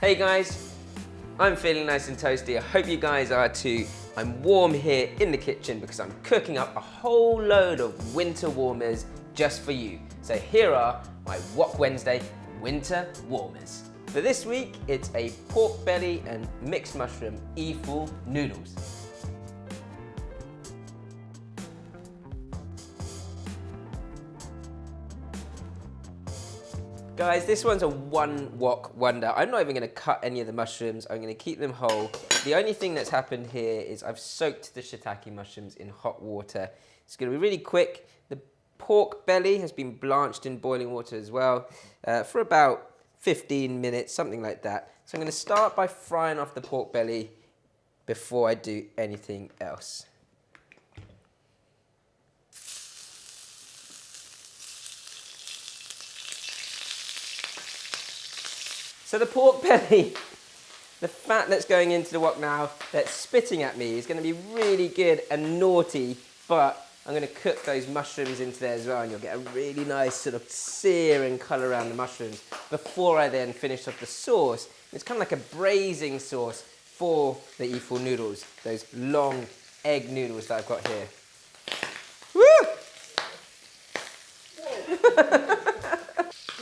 Hey guys, I'm feeling nice and toasty. I hope you guys are too. I'm warm here in the kitchen because I'm cooking up a whole load of winter warmers just for you. So here are my Wok Wednesday winter warmers. For this week, it's a pork belly and mixed mushroom e-full noodles. Guys, this one's a one wok wonder. I'm not even going to cut any of the mushrooms. I'm going to keep them whole. The only thing that's happened here is I've soaked the shiitake mushrooms in hot water. It's going to be really quick. The pork belly has been blanched in boiling water as well for about 15 minutes, something like that. So I'm going to start by frying off the pork belly before I do anything else. So the pork belly, the fat that's going into the wok now, that's spitting at me, is going to be really good and naughty, but I'm going to cook those mushrooms into there as well, and you'll get a really nice sort of sear and colour around the mushrooms before I then finish off the sauce. It's kind of like a braising sauce for the e-full noodles, those long egg noodles that I've got here. Woo!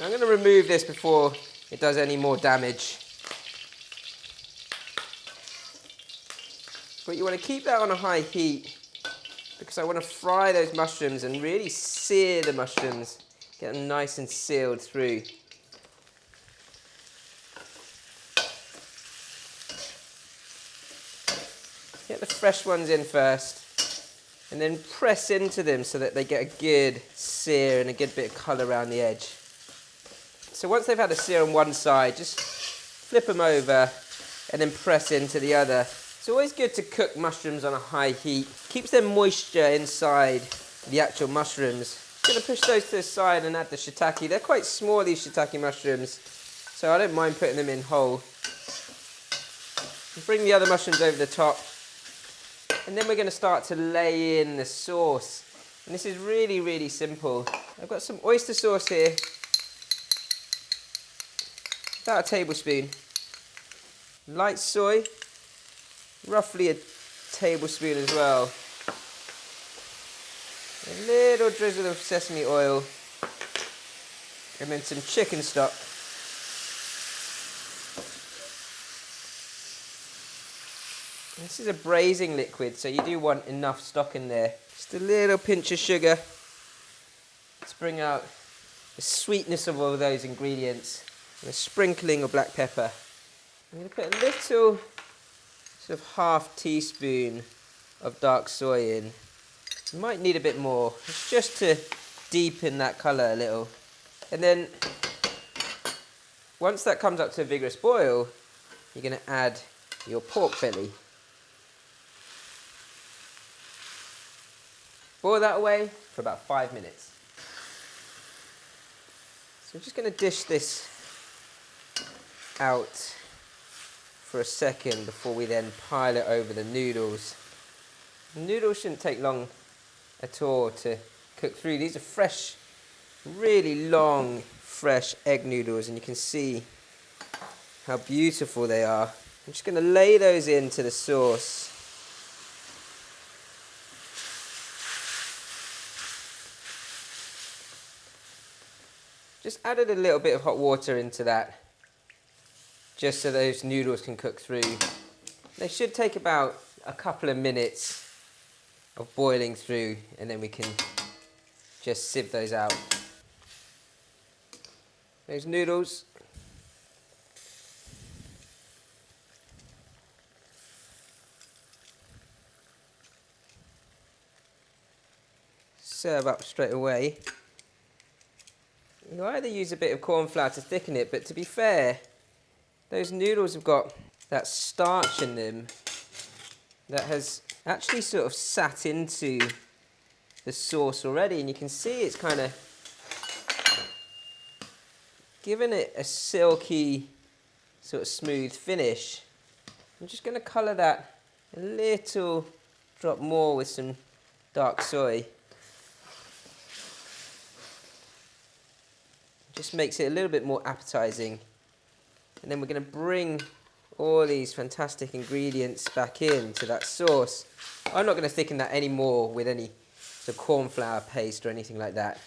I'm going to remove this before it does any more damage. But you want to keep that on a high heat because I want to fry those mushrooms and really sear the mushrooms, get them nice and sealed through. Get the fresh ones in first and then press into them so that they get a good sear and a good bit of colour around the edge. So once they've had a sear on one side, just flip them over and then press into the other. It's always good to cook mushrooms on a high heat. Keeps their moisture inside the actual mushrooms. I'm going to push those to the side and add the shiitake. They're quite small, these shiitake mushrooms, so I don't mind putting them in whole. Bring the other mushrooms over the top. And then we're going to start to lay in the sauce. And this is really, really simple. I've got some oyster sauce here. About a tablespoon. Light soy, roughly a tablespoon as well. A little drizzle of sesame oil, and then some chicken stock. This is a braising liquid, so you do want enough stock in there. Just a little pinch of sugar to bring out the sweetness of all those ingredients. And a sprinkling of black pepper. I'm going to put a little sort of half teaspoon of dark soy in. You might need a bit more. It's just to deepen that colour a little. And then once that comes up to a vigorous boil, you're going to add your pork belly. Boil that away for about 5 minutes. So I'm just going to dish this out for a second before we then pile it over the noodles. The noodles shouldn't take long at all to cook through. These are fresh, really long, fresh egg noodles, and you can see how beautiful they are. I'm just going to lay those into the sauce. Just added a little bit of hot water into that, just so those noodles can cook through. They should take about a couple of minutes of boiling through, and then we can just sieve those out. Those noodles. Serve up straight away. You either use a bit of corn flour to thicken it, but to be fair, those noodles have got that starch in them that has actually sort of sat into the sauce already, and you can see it's kind of given it a silky, sort of smooth finish. I'm just going to colour that a little drop more with some dark soy. Just makes it a little bit more appetizing. And then we're going to bring all these fantastic ingredients back into that sauce. I'm not going to thicken that anymore with any sort of corn flour paste or anything like that.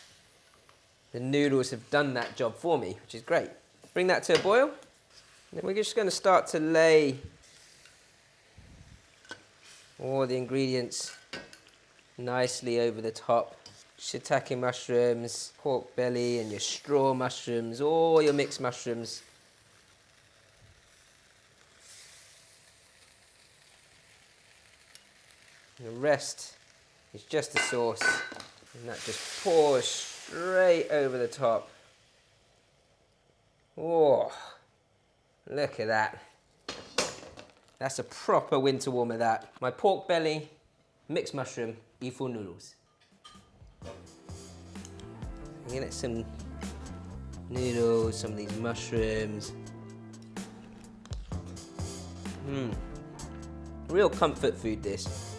The noodles have done that job for me, which is great. Bring that to a boil. And then we're just going to start to lay all the ingredients nicely over the top. Shiitake mushrooms, pork belly, and your straw mushrooms, all your mixed mushrooms. And the rest is just the sauce, and that just pours straight over the top. Oh, look at that. That's a proper winter warmer, that. My pork belly, mixed mushroom, ifo noodles. I'm gonna get some noodles, some of these mushrooms. Real comfort food, this.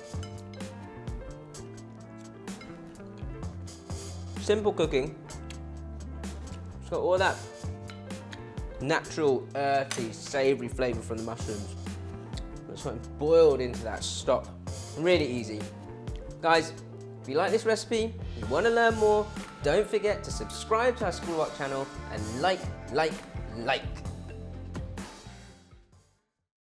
Simple cooking. It's got all that natural, earthy, savoury flavour from the mushrooms. It's got boiled into that stock. Really easy. Guys, if you like this recipe, you want to learn more, don't forget to subscribe to our Schoolwork channel and like.